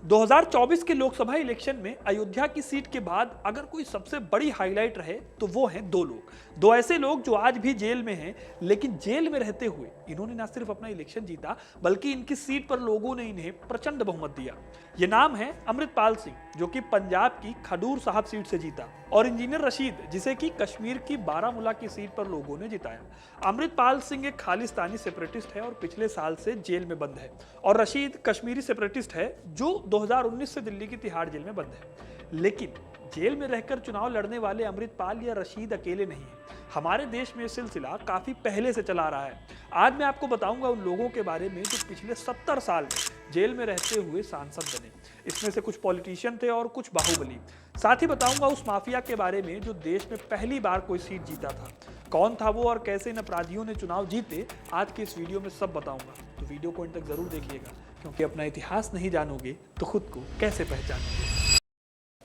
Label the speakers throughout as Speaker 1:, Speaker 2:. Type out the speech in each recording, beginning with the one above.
Speaker 1: 2024 के लोकसभा इलेक्शन में अयोध्या की सीट के बाद अगर कोई सबसे बड़ी हाईलाइट रहे तो वो हैं दो ऐसे लोग जो आज भी जेल में हैं, लेकिन जेल में रहते हुए इन्होंने न सिर्फ अपना इलेक्शन जीता बल्कि इनकी सीट पर लोगों ने इन्हें प्रचंड बहुमत दिया। ये नाम है अमृतपाल सिंह, जो कि पंजाब की खडूर साहब सीट से जीता, और इंजीनियर रशीद, जिसे कि कश्मीर की बारामूला की सीट पर लोगों ने जिताया। अमृतपाल सिंह एक खालिस्तानी सेपरेटिस्ट है और पिछले साल से जेल में बंद है, और रशीद कश्मीरी सेपरेटिस्ट है जो 2019 से दिल्ली की तिहाड़ जेल में बंद है। लेकिन जेल में रहकर चुनाव लड़ने वाले अमृतपाल या रशीद अकेले नहीं हैं। हमारे देश में सिलसिला काफी पहले से चला आ रहा है। आज मैं आपको बताऊंगा उन लोगों के बारे में जो पिछले 70 साल में जेल में रहते हुए सांसद बने। इसमें से कुछ पॉलिटिशियन थे और कुछ बाहुबली। साथ ही बताऊंगा उस माफिया के बारे में जो देश में पहली बार कोई सीट जीता था। कौन था वो और कैसे इन अपराधियों ने चुनाव जीते, आज के इस वीडियो में सब बताऊंगा। तो वीडियो को अंत तक जरूर देखिएगा, क्योंकि अपना इतिहास नहीं जानोगे तो खुद को कैसे पहचानोगे।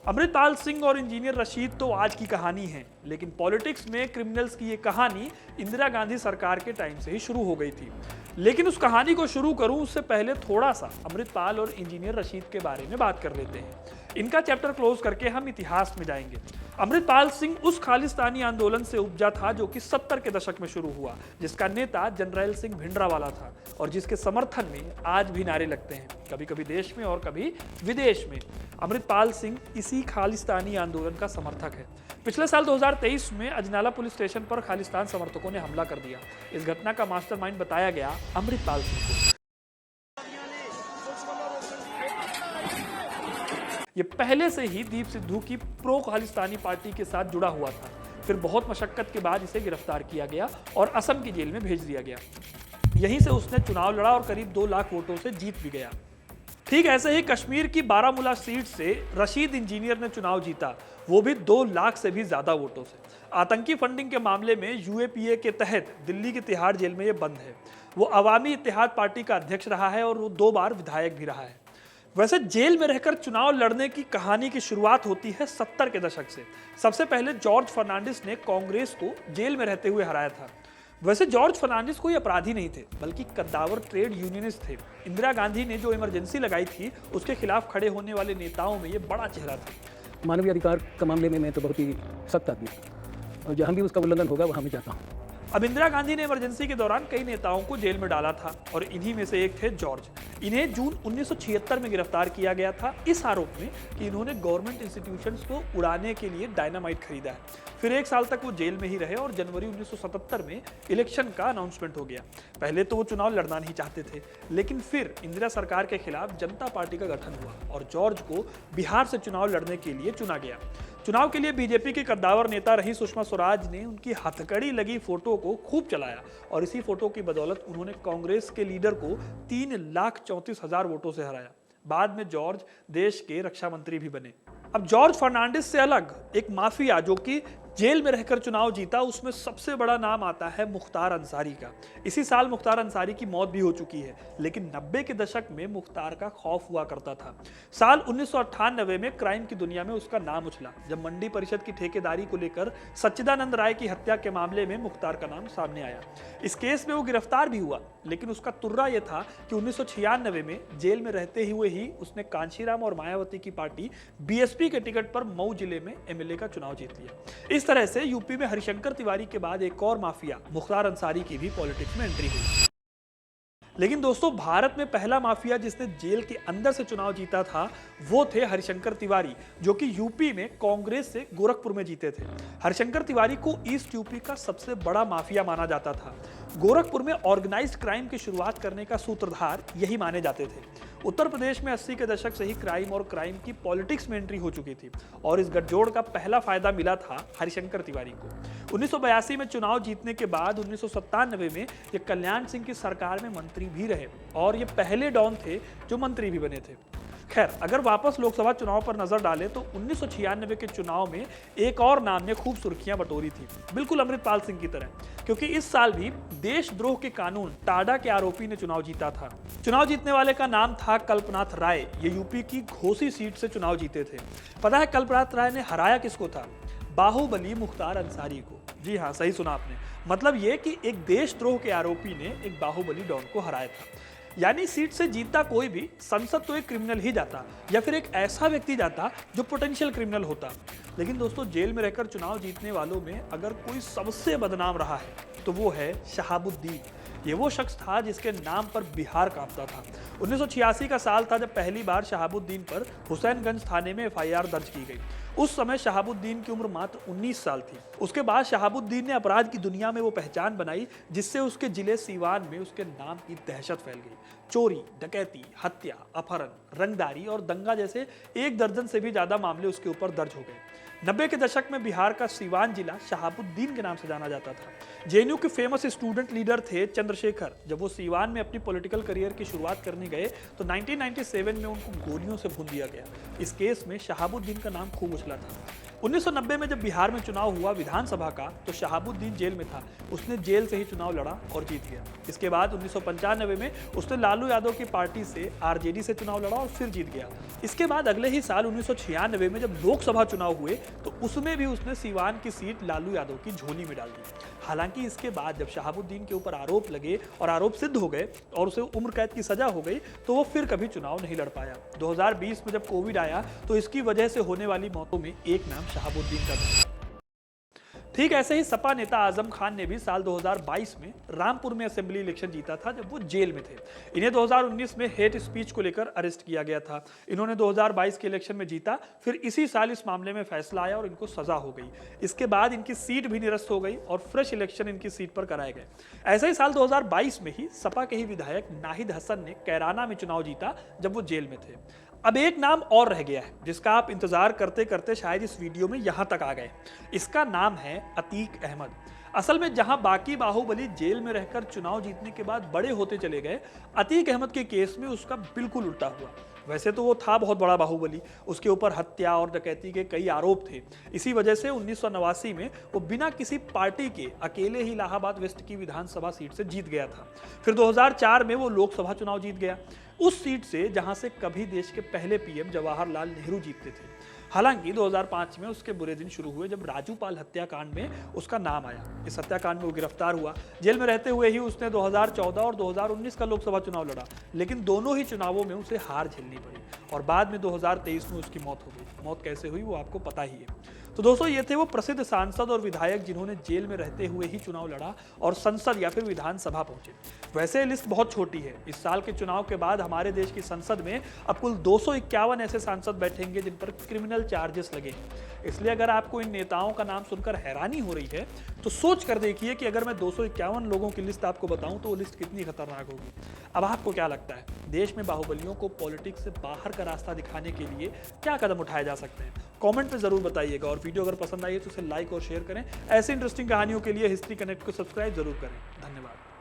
Speaker 1: अमृतपाल सिंह और इंजीनियर रशीद तो आज की कहानी है, लेकिन पॉलिटिक्स में क्रिमिनल्स की ये कहानी इंदिरा गांधी सरकार के टाइम से ही शुरू हो गई थी। लेकिन उस कहानी को शुरू करूं उससे पहले थोड़ा सा अमृतपाल और इंजीनियर रशीद के बारे में बात कर लेते हैं। इनका चैप्टर क्लोज करके हम इतिहास में जाएंगे। अमृतपाल सिंह उस खालिस्तानी आंदोलन से उपजा था जो कि 70 के दशक में शुरू हुआ, जिसका नेता जनरल सिंह भिंडरावाला था और जिसके समर्थन में आज भी नारे लगते हैं, कभी कभी देश में और कभी विदेश में। अमृतपाल सिंह इसी खालिस्तानी आंदोलन का समर्थक है। पिछले साल 2023 में अजनाला पुलिस स्टेशन पर खालिस्तान समर्थकों ने हमला कर दिया। इस घटना का मास्टरमाइंड बताया गया अमृतपाल सिंह को। ये पहले से ही दीप सिद्धू की प्रो खालिस्तानी पार्टी के साथ जुड़ा हुआ था। फिर बहुत मशक्कत के बाद इसे गिरफ्तार किया गया और असम की जेल में भेज दिया गया। यहीं से उसने चुनाव लड़ा और करीब 2 लाख वोटों से जीत भी गया। ठीक ऐसे ही कश्मीर की बारामूला सीट से रशीद इंजीनियर ने चुनाव जीता, वो भी 2 लाख से भी ज्यादा वोटों से। आतंकी फंडिंग के मामले में यूएपीए के तहत दिल्ली की तिहाड़ जेल में ये बंद है। वो अवामी इत्तेहाद पार्टी का अध्यक्ष रहा है और वो 2 बार विधायक भी रहा है। वैसे जेल में रहकर चुनाव लड़ने की कहानी की शुरुआत होती है 70 के दशक से। सबसे पहले जॉर्ज फर्नांडिस ने कांग्रेस को जेल में रहते हुए हराया था। वैसे जॉर्ज फर्नांडिस कोई अपराधी नहीं थे, बल्कि कद्दावर ट्रेड यूनियनिस्ट थे। इंदिरा गांधी ने जो इमरजेंसी लगाई थी उसके खिलाफ खड़े होने वाले नेताओं में ये बड़ा चेहरा था।
Speaker 2: मानवीय अधिकार का मामले में मैं तो बहुत ही सख्त आदमी हूँ और जहाँ भी उसका उल्लंघन होगा वहाँ मैं जाता हूँ।
Speaker 1: अब इंदिरा गांधी ने इमरजेंसी के दौरान कई नेताओं को जेल में डाला था और इन्हीं में से एक थे जॉर्ज। इन्हें जून 1976 में गिरफ्तार किया गया था इस आरोप में कि इन्होंने गवर्नमेंट इंस्टीट्यूशंस को उड़ाने के लिए डायनामाइट खरीदा है। फिर 1 साल तक वो जेल में ही रहे और जनवरी 1977 में इलेक्शन का अनाउंसमेंट हो गया। पहले तो वो चुनाव लड़ना नहीं चाहते थे, लेकिन फिर इंदिरा सरकार के खिलाफ जनता पार्टी का गठन हुआ और जॉर्ज को बिहार से चुनाव लड़ने के लिए चुना गया। चुनाव के लिए बीजेपी के कद्दावर नेता रही सुषमा स्वराज ने उनकी हथकड़ी लगी फोटो को खूब चलाया और इसी फोटो की बदौलत उन्होंने कांग्रेस के लीडर को 3,34,000 वोटों से हराया। बाद में जॉर्ज देश के रक्षा मंत्री भी बने। अब जॉर्ज फर्नांडिस से अलग एक माफिया जो कि जेल में रहकर चुनाव जीता, उसमें सबसे बड़ा नाम आता है मुख्तार अंसारी का। इसी साल मुख्तार अंसारी की मौत भी हो चुकी है, लेकिन 90 के दशक में मुख्तार का खौफ हुआ करता था। साल 1998 में क्राइम की दुनिया में उसका नाम उछला, जब मंडी परिषद की ठेकेदारी को लेकर सच्चिदानंद राय की हत्या के मामले में मुख्तार का नाम सामने आया। इस केस में वो गिरफ्तार भी हुआ, लेकिन उसका तुर्रा यह था कि 1996 में जेल में रहते हुए ही उसने कांशीराम और मायावती की पार्टी बीएसपी के टिकट पर मऊ जिले में एमएलए का चुनाव जीत लिया। इस तरह से यूपी में हरिशंकर तिवारी के बाद एक और माफिया मुख्तार अंसारी की भी पॉलिटिक्स में एंट्री हुई। लेकिन दोस्तों, भारत में पहला माफिया जिसने जेल के अंदर से चुनाव जीता था वो थे हरिशंकर तिवारी, जो कि यूपी में कांग्रेस से गोरखपुर में जीते थे। हरिशंकर तिवारी को ईस्ट यूपी का सबसे बड़ा माफिया माना जाता था। गोरखपुर में ऑर्गेनाइज्ड क्राइम की शुरुआत करने का सूत्रधार यही माने जाते थे। उत्तर प्रदेश में 80 के दशक से ही क्राइम और क्राइम की पॉलिटिक्स में एंट्री हो चुकी थी और इस गठजोड़ का पहला फायदा मिला था हरिशंकर तिवारी को। 1982 में चुनाव जीतने के बाद 1997 में ये कल्याण सिंह की सरकार में मंत्री भी रहे और ये पहले डॉन थे जो मंत्री भी बने थे। खैर, अगर वापस लोकसभा चुनाव पर नजर डालें तो 1996 के चुनाव में एक और नाम ने खूब सुर्खियां बटोरी थी, बिल्कुल अमृतपाल सिंह की तरह, क्योंकि इस साल भी देशद्रोह के कानून टाडा के आरोपी ने चुनाव जीता था। चुनाव जीतने वाले का नाम था कल्पनाथ राय। ये यूपी की घोसी सीट से चुनाव जीते थे। पता है कल्पनाथ राय ने हराया किसको था? बाहुबली मुख्तार अंसारी को। जी हाँ, सही सुना आपने। मतलब ये कि एक देशद्रोह के आरोपी ने एक बाहुबली डॉन को हराया था। यानी सीट से जीतता कोई भी संसद तो एक क्रिमिनल ही जाता या फिर एक ऐसा व्यक्ति जाता जो पोटेंशियल क्रिमिनल होता। लेकिन दोस्तों, जेल में रहकर चुनाव जीतने वालों में अगर कोई सबसे बदनाम रहा है तो वो है शहाबुद्दीन। ये वो शख्स था जिसके नाम पर बिहार कांपता था। 1986 का साल था जब पहली बार शहाबुद्दीन पर हुसैनगंज थाने में एफआईआर दर्ज की गई। उस समय शहाबुद्दीन की उम्र मात्र 19 साल थी। उसके बाद शहाबुद्दीन ने अपराध की दुनिया में वो पहचान बनाई जिससे उसके जिले सीवान में उसके नाम की दहशत फैल गई। चोरी, डकैती, हत्या, अपहरण, रंगदारी और दंगा जैसे 1 दर्जन से भी ज्यादा मामले उसके ऊपर दर्ज हो गए। 90 के दशक में बिहार का सीवान जिला शहाबुद्दीन के नाम से जाना जाता था। जेएनयू के फेमस स्टूडेंट लीडर थे चंद्रशेखर। जब वो सीवान में अपनी पॉलिटिकल करियर की शुरुआत करने गए तो 1997 में उनको गोलियों से भून दिया गया। इस केस में शहाबुद्दीन का नाम खूब उछला था। 1990 में जब बिहार में चुनाव हुआ विधानसभा का तो शहाबुद्दीन जेल में था। उसने जेल से ही चुनाव लड़ा और जीत गया। इसके बाद 1995 में उसने लालू यादव की पार्टी से आरजेडी से चुनाव लड़ा और फिर जीत गया। इसके बाद अगले ही साल 1996 में जब लोकसभा चुनाव हुए तो उसमें भी उसने सीवान की सीट लालू यादव की झोली में डाल दी। हालांकि इसके बाद जब शहाबुद्दीन के ऊपर आरोप लगे और आरोप सिद्ध हो गए और उसे उम्र कैद की सजा हो गई तो वो फिर कभी चुनाव नहीं लड़ पाया। 2020 में जब कोविड आया तो इसकी वजह से होने वाली मौतों में एक नाम शहाबुद्दीन का था। ठीक ऐसे ही सपा नेता आजम खान ने भी साल 2022 में रामपुर में असेंबली इलेक्शन जीता था जब वो जेल में थे। इन्हें 2019 में हेट स्पीच को लेकर अरेस्ट किया गया था। इन्होंने 2022 के इलेक्शन में जीता, फिर इसी साल इस मामले में फैसला आया और इनको सजा हो गई। इसके बाद इनकी सीट भी निरस्त हो गई और फ्रेश इलेक्शन इनकी सीट पर कराए गए। ऐसे ही साल 2022 में ही सपा के ही विधायक नाहिद हसन ने कैराना में चुनाव जीता जब वो जेल में थे। अब एक नाम और रह गया है जिसका आप इंतजार करते करते शायद इस वीडियो में यहां तक आ गए। इसका नाम है अतीक अहमद। असल में जहां बाकी बाहुबली जेल में रहकर चुनाव जीतने के बाद बड़े होते चले गए, अतीक अहमद के केस में उसका बिल्कुल उल्टा हुआ। वैसे तो वो था बहुत बड़ा बाहुबली, उसके ऊपर हत्या और डकैती के कई आरोप थे। इसी वजह से 1989 में वो बिना किसी पार्टी के अकेले ही इलाहाबाद वेस्ट की विधानसभा सीट से जीत गया था। फिर 2004 में वो लोकसभा चुनाव जीत गया, उस सीट से जहां से कभी देश के पहले पीएम जवाहरलाल नेहरू जीतते थे। हालांकि 2005 में उसके बुरे दिन शुरू हुए जब राजूपाल हत्याकांड में उसका नाम आया। इस हत्याकांड में वो गिरफ्तार हुआ। जेल में रहते हुए ही उसने 2014 और 2019 का लोकसभा चुनाव लड़ा, लेकिन दोनों ही चुनावों में उसे हार झेलनी पड़ी और बाद में 2023 में उसकी मौत हो गई। मौत कैसे हुई वो आपको पता ही है। तो दोस्तों, ये थे वो प्रसिद्ध सांसद और विधायक जिन्होंने जेल में रहते हुए ही चुनाव लड़ा और संसद या फिर विधानसभा पहुंचे। वैसे लिस्ट बहुत छोटी है। इस साल के चुनाव के बाद हमारे देश की संसद में अब कुल 251 ऐसे सांसद बैठेंगे जिन पर क्रिमिनल चार्जेस लगे हैं। इसलिए अगर आपको इन नेताओं का नाम सुनकर हैरानी हो रही है तो सोच कर देखिए कि अगर मैं 251 लोगों की लिस्ट आपको बताऊं तो वो लिस्ट कितनी खतरनाक होगी। अब आपको क्या लगता है, देश में बाहुबलियों को पॉलिटिक्स से बाहर का रास्ता दिखाने के लिए क्या कदम उठाए जा सकते हैं? कमेंट में जरूर बताइएगा और वीडियो अगर पसंद आई है तो इसे लाइक और शेयर करें। ऐसे इंटरेस्टिंग कहानियों के लिए हिस्ट्री कनेक्ट को सब्सक्राइब जरूर करें। धन्यवाद।